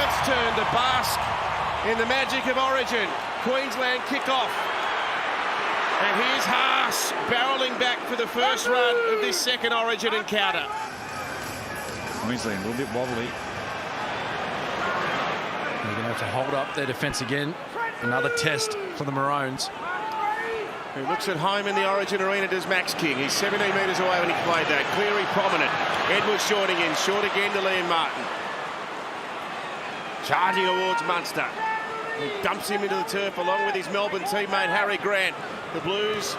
its turn to bask in the magic of Origin. Queensland kick off. And here's Haas barrelling back for the first run of this second Origin encounter. Queensland a little bit wobbly. They're going to have to hold up their defence again. Another test for the Maroons. Who looks at home in the Origin arena does Max King. He's 17 metres away when he played that. Cleary prominent. Edwards joining in. Short again to Liam Martin. Charging towards Munster. He dumps him into the turf along with his Melbourne teammate Harry Grant. The Blues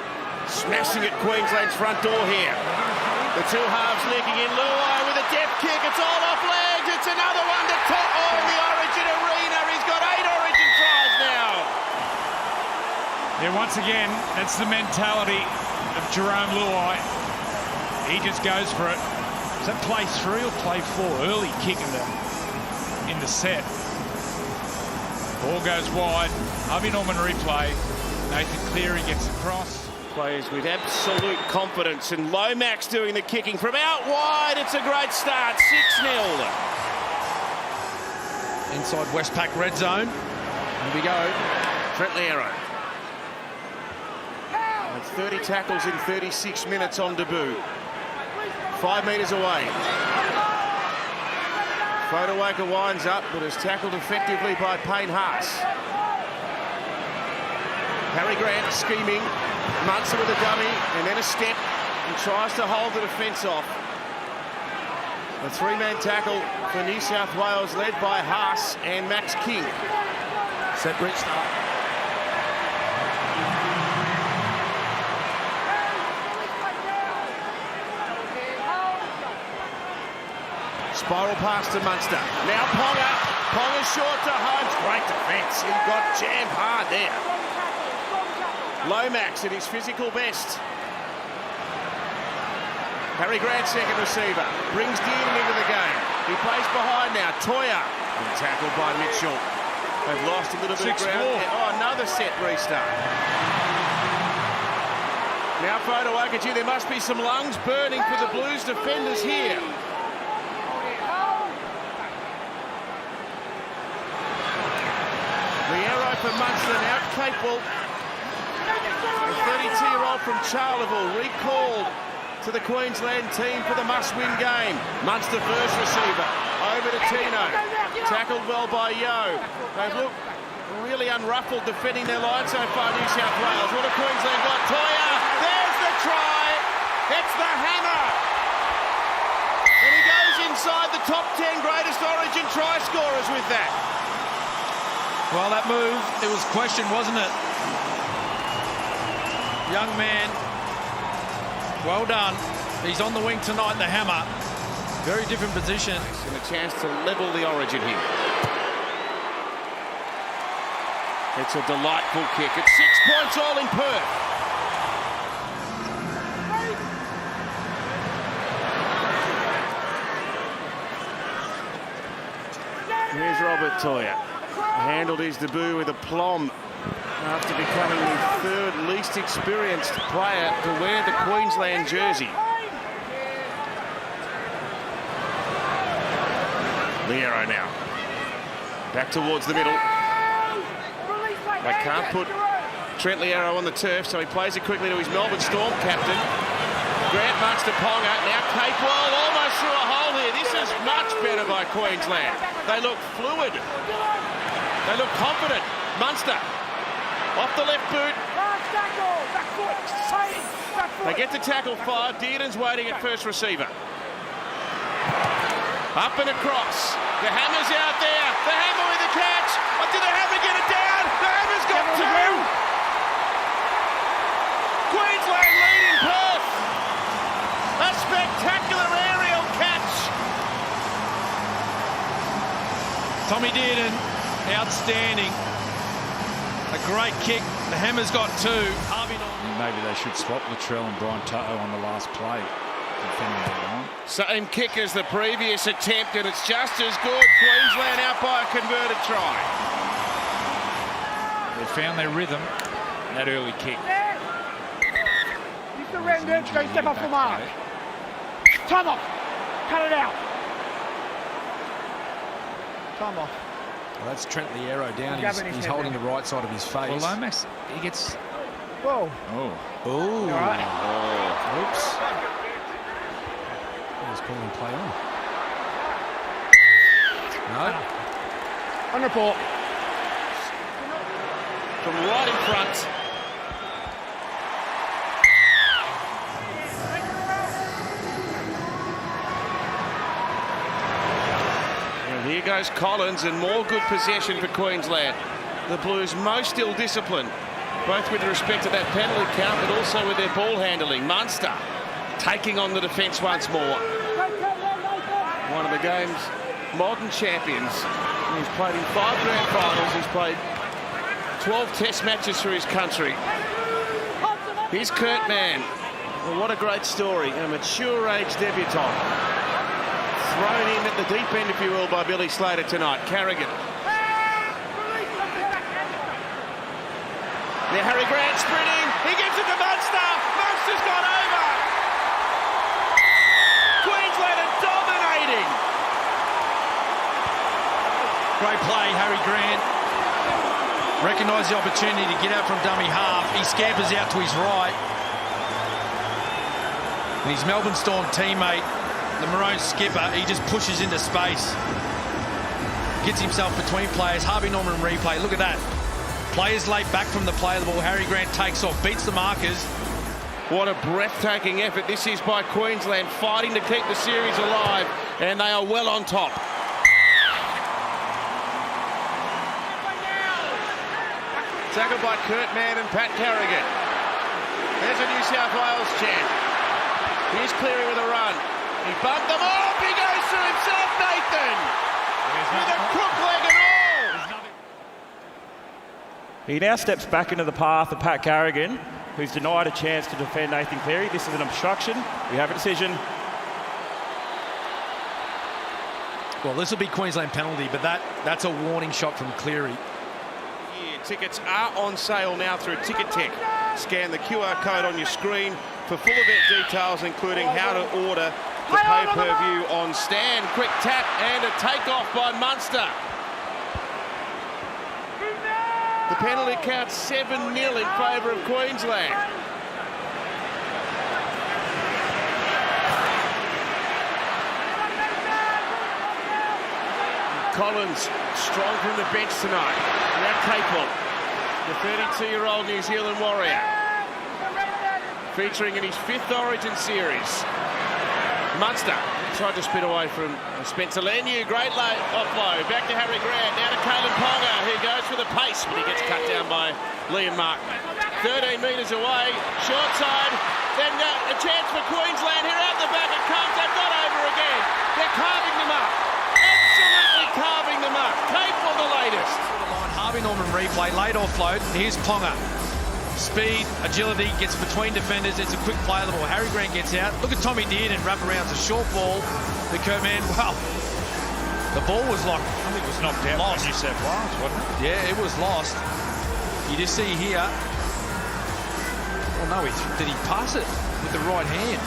smashing at Queensland's front door here. The two halves linking in. Luai with a depth kick. It's all off legs. It's another one to Toto in the Origin arena. He's got 8 Origin tries now. Yeah, once again, that's the mentality of Jerome Luai. He just goes for it. Is that play 3 or play 4? Early kick in the set. Ball goes wide. Harvey Norman replay. Nathan Cleary gets across. Plays with absolute confidence, and Lomax doing the kicking from out wide. It's a great start. 6-0. Inside Westpac red zone. Here we go. Trent Loiero. 30 tackles in 36 minutes on debut. 5 metres away. Fodawaker winds up, but is tackled effectively by Payne Haas. Harry Grant scheming. Munster with a dummy, and then a step, and tries to hold the defence off. A 3-man tackle for New South Wales, led by Haas and Max King. Set restart. Spiral pass to Munster. Now Ponga. Ponga short to Holmes. Great defence. He got jammed hard there. Lomax at his physical best. Harry Grant, second receiver. Brings Dearden into the game. He plays behind now. Toya. And tackled by Mitchell. They've lost a little bit of ground. Oh, another set restart. Now Fodawaker. Gee, there must be some lungs burning for the Blues defenders here. Loiero for Munster, now capable. The 32-year-old from Charleville recalled to the Queensland team for the must-win game. Munster first receiver, over to Tino. Tackled well by Yo. They've looked really unruffled defending their line so far, New South Wales. What have Queensland got? Toya, there's the try. It's the hammer. And he goes inside the top 10 greatest Origin try scorers with that. Well, that move, it was questioned, wasn't it? Young man, well done. He's on the wing tonight, the hammer. Very different position. And a chance to level the Origin here. It's a delightful kick. It's 6 points all in Perth. Here's Robert Toya. Handled his debut with aplomb after becoming the third least experienced player to wear the Queensland jersey. Loiero now. Back towards the middle. They can't put Trent Loiero on the turf, so he plays it quickly to his Melbourne Storm captain. Grant Munster Ponga, now Capewell almost through a hole here. This is much better by Queensland. They look fluid. They look confident. Munster off the left boot. They get to tackle 5. Dearden's waiting at first receiver. Up and across. The hammer's out there. The hammer with the catch. Oh, did the hammer get it down? The hammer's got 2. Queensland lead in Perth. A spectacular aerial catch. Tommy Dearden, outstanding. A great kick. The hammer's got 2. Maybe they should swap Latrell and Brian Toto on the last play. Same kick as the previous attempt, and it's just as good. Queensland out by a converted try. They found their rhythm in that early kick. You surrender, go step up for mark. Time off. Cut it out. Time off. Well, that's Trent Liero down. He's He's holding the right side of his face. Well, Lomax, he gets... Whoa. Oh. Oh. All right. Oops. He's calling play on. No. On report. From right in front. And here goes Collins, and more good possession for Queensland. The Blues most ill-disciplined, both with respect to that penalty count, but also with their ball handling. Munster taking on the defence once more. One of the game's modern champions. He's played in 5 grand finals. He's played 12 test matches for his country. Here's Kurt Mann. Well, what a great story. A mature age debutant. Thrown in at the deep end, if you will, by Billy Slater tonight. Carrigan. Now Harry Grant sprinting. He gives it to Munster. Munster's gone over. Queensland are dominating. Great play, Harry Grant. Recognised the opportunity to get out from dummy half. He scampers out to his right. And his Melbourne Storm teammate, the Maroons skipper, he just pushes into space. Gets himself between players. Harvey Norman replay. Look at that. Players late back from the play of the ball. Harry Grant takes off, beats the markers. What a breathtaking effort this is by Queensland, fighting to keep the series alive, and they are well on top. Tackled by Kurt Mann and Pat Carrigan. There's a New South Wales chant. Here's Cleary with a run. He bumped them off. He goes through himself, Nathan. With a crook leg and all. He now steps back into the path of Pat Carrigan, who's denied a chance to defend Nathan Cleary. This is an obstruction. We have a decision. Well, this will be Queensland penalty, but that's a warning shot from Cleary. Tickets are on sale now through Ticket Tech. Scan the QR code on your screen for full event details, including how to order the pay-per-view on Stan. Quick tap and a takeoff by Munster. The penalty count 7-0 in favour of Queensland. Collins strong from the bench tonight. Now Capel, the 32-year-old New Zealand warrior, featuring in his 5th Origin series. Munster tried to spin away from Spencer Leniu. Great offload. Back to Harry Grant. Now to Kalen Ponga, who goes for the pace, but he gets cut down by Liam Martin. 13 metres away, short side. Then a chance for Queensland. Here out the back it comes. They've got over again. They're carving them up. Absolutely carving them up. Capel the latest. Harvey Norman replay, late offload. Here's Ponga. Speed, agility, gets between defenders. It's a quick play of the ball. Harry Grant gets out. Look at Tommy Dearden and wraparounds a short ball. The Kurt Mann, well, the ball was like, I think it was knocked out by New South Wales, wasn't it? Yeah, it was lost. You just see here. Oh no, did he pass it with the right hand?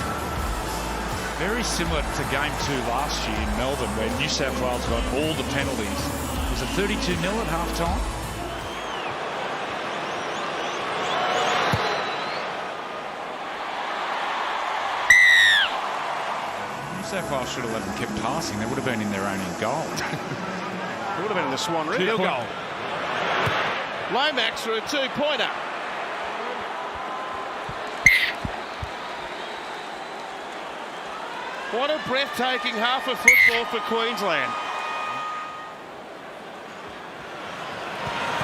Very similar to game 2 last year in Melbourne, where New South Wales got all the penalties. Was it 32-0 at half-time? New South Wales should have let them keep passing. They would have been in their own goal. It would have been in the Swan River. Field goal. Lomax for a 2-pointer. What a breathtaking half of football for Queensland.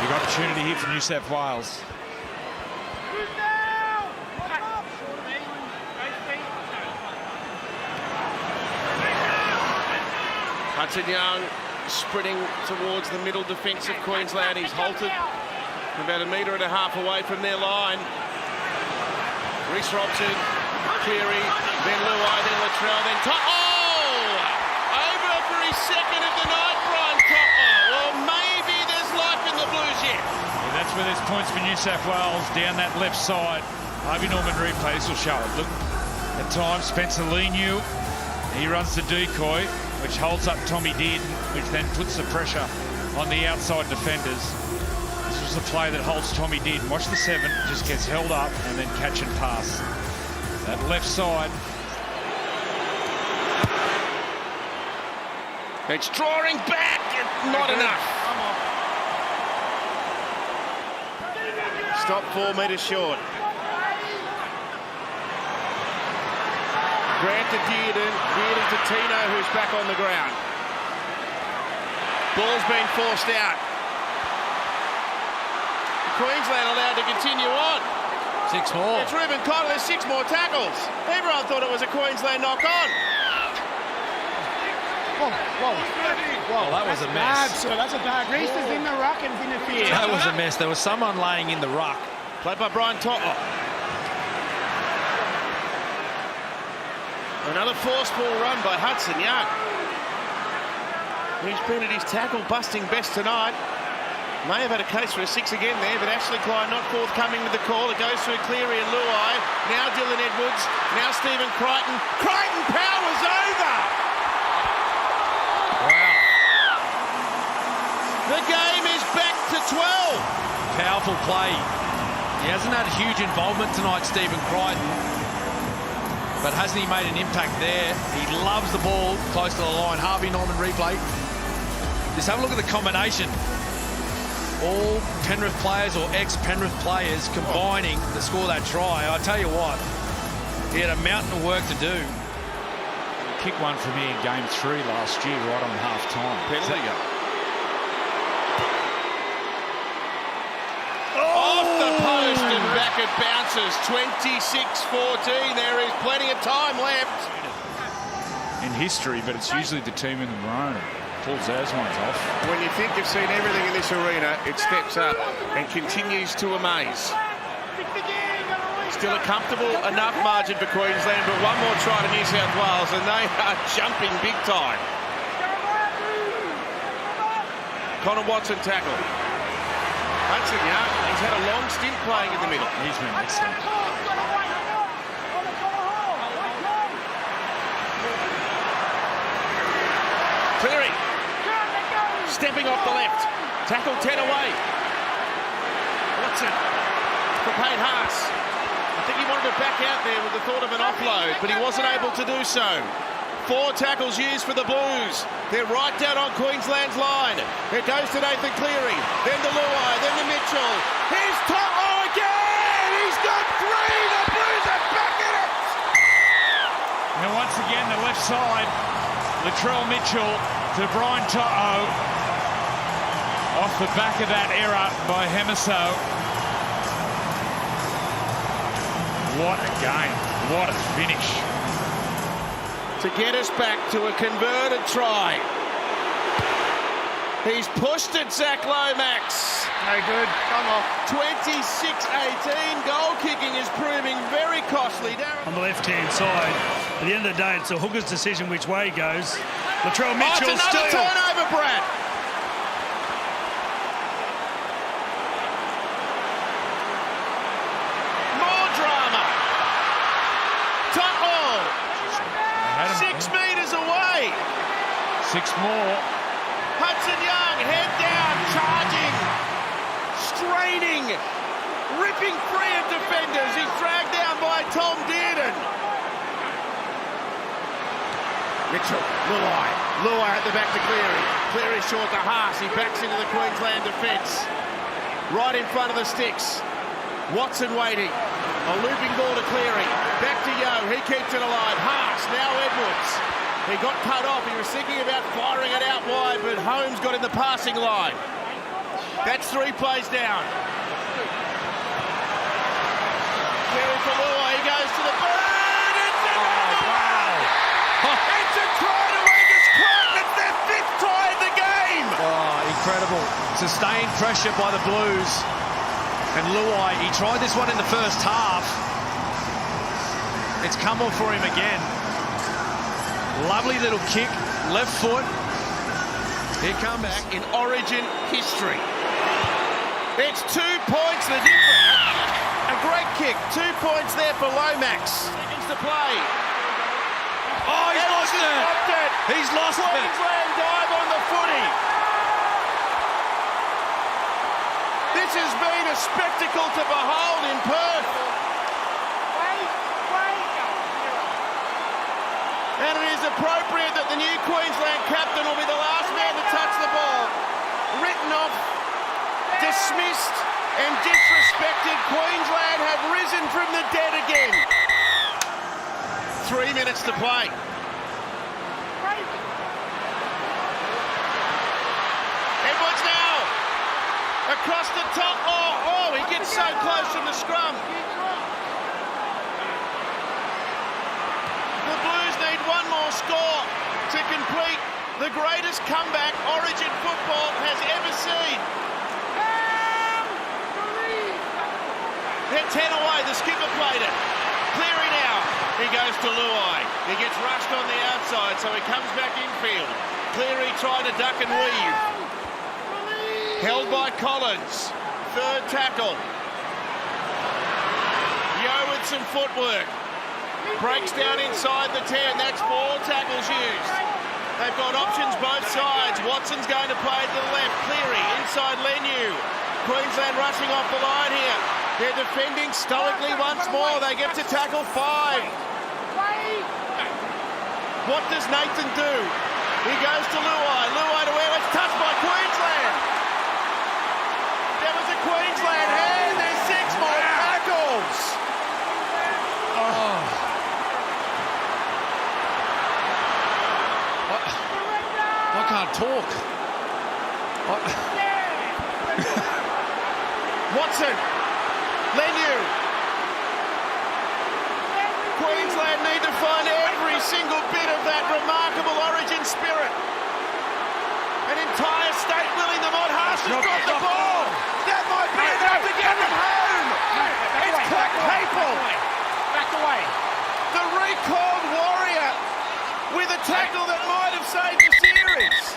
Big opportunity here for New South Wales. Hudson Young sprinting towards the middle defence of Queensland. He's halted about 1.5 metres away from their line. Reece Robson, Cleary, then Luai, then Latrell, then over for his 2nd of the night, Brian Totwell. Well, maybe there's life in the Blues yet. Yeah, that's where there's points for New South Wales down that left side. Harvey Norman replay, this will show it. Look, at times Spencer Leniu, he runs the decoy, which holds up Tommy Dearden, which then puts the pressure on the outside defenders. This was the play that holds Tommy Dearden. Watch the 7, just gets held up and then catch and pass. That left side. It's drawing back, not enough. Stop 4 metres short. Grant to Dearden, Dearden to Tino, who's back on the ground. Ball's been forced out. Queensland allowed to continue on. 6 more. It's Ruben Cottle, there's 6 more tackles. Everyone thought it was a Queensland knock-on. Whoa. Well, that was a mess. Bad, sir. That's a bad. Reese is in the ruck and interfered. That was a mess. There was someone laying in the ruck. Played by Brian To'o. Another force ball run by Hudson Young. He's been at his tackle busting best tonight. May have had a case for a 6 again there, but Ashley Klein not forthcoming with the call. It goes through Cleary and Luai. Now Dylan Edwards. Now Stephen Crichton. Crichton powers over! Wow. The game is back to 12. Powerful play. He hasn't had huge involvement tonight, Stephen Crichton. But hasn't he made an impact there? He loves the ball close to the line. Harvey Norman replay. Just have a look at the combination. All Penrith players or ex-Penrith players combining to score that try. I tell you what, he had a mountain of work to do. He kicked one for me in game 3 last year, right on half-time. Penalty go. Off the post and back it bounces. 26-14. There is plenty of time left. In history, but it's usually the team in the Maroons. Pulls those ones off. When you think you've seen everything in this arena, it steps up and continues to amaze. Still a comfortable enough margin for Queensland, but one more try to New South Wales and they are jumping big time. Connor Watson tackle. Hudson Young, he's had a long stint playing in the middle. He's been excellent. Cleary. Stepping off the left. Tackle 10 away. Watson for Payne Haas. I think he wanted to back out there with the thought of an offload, but he wasn't able to do so. 4 tackles used for the Blues. They're right down on Queensland's line. It goes to Nathan Cleary, then to Luai, then to Mitchell. Here's To'o again! He's got 3! The Blues are back in it! And once again, the left side. Latrell Mitchell to Brian To'o. Off the back of that error by Hemiso. What a game. What a finish. To get us back to a converted try. He's pushed it, Zach Lomax. No good. Come on. 26-18. Goal kicking is proving very costly. On the left-hand side. At the end of the day, it's a hooker's decision which way he goes. Latrell Mitchell it's another still. turnover, Brad. More drama. To'o. 6 metres away. 6 more. Hudson Young, head down, charging, straining, ripping free of defenders. He's dragged down by Tom Dearden. Mitchell, Luai at the back to Cleary. Cleary short to Haas. He backs into the Queensland defence. Right in front of the sticks. Watson waiting. A looping ball to Cleary. Back to Yo. He keeps it alive. Haas, now Edwards. He got cut off. He was thinking about firing it out wide, but Holmes got in the passing line. That's 3 plays down. Cleary for Luai. He goes to the bird. It's a try to Angus Crichton. It's their 5th try in the game. Oh, incredible. Sustained pressure by the Blues. And Luai, he tried this one in the first half. It's come off for him again. Lovely little kick, left foot. Here comes Back in Origin history. It's 2 points the difference. A great kick. 2 points there for Lomax. Seconds to play. Oh, he's lost it. He's lost it. He's lost it. Queensland dive on the footy. spectacle to behold in Perth. And it is appropriate that the new Queensland captain will be the last man to touch the ball. Written off, dismissed and disrespected. Queensland have risen from the dead again. 3 minutes to play. Edwards now across the top. Oh, he gets so close from the scrum. The Blues need one more score to complete the greatest comeback Origin football has ever seen. They're 10 away, the skipper played it. Cleary now, he goes to Luai. He gets rushed on the outside, so he comes back infield. Cleary trying to duck and weave. Held by Collins, third tackle. Yo with some footwork. Breaks down inside the 10, that's 4 tackles used. They've got options both sides. Watson's going to play to the left. Cleary inside Leniu. Queensland rushing off the line here. They're defending stoically once more. They get to tackle 5. What does Nathan do? He goes to Luai. Luai to where it's touched by Queensland. There was a Queensland hand. There's 6 more tackles. Oh. I can't talk. Watson. Leniu. Queensland need to find every single bit of that remarkable Origin spirit. An entire state willing them on. Haas has got the ball. That might be enough to get them home. It's Clark Capel. Back away. The recalled warrior with a tackle that might have saved the series.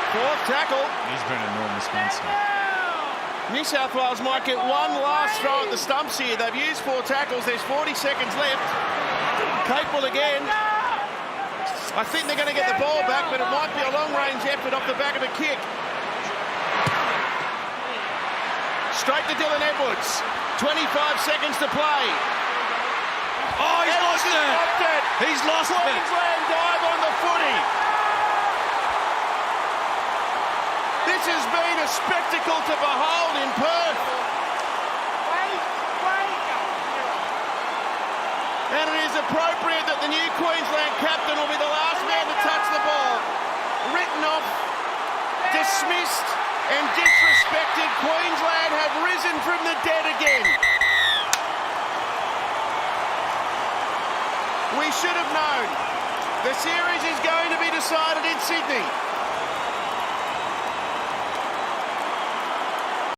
Fourth tackle. He's been enormous, Munster. New South Wales might get one last throw at the stumps here. They've used 4 tackles. There's 40 seconds left. Capel again. I think they're going to get the ball back, but it might be a long-range effort off the back of a kick. Straight to Dylan Edwards. 25 seconds to play. Oh, he's lost it. He's lost it. Queensland dive on the footy. This has been a spectacle to behold in Perth. And it is appropriate that the new Queensland captain will be the last man to touch the ball. Written off, dismissed and disrespected. Queensland have risen from the dead again. We should have known. The series is going to be decided in Sydney.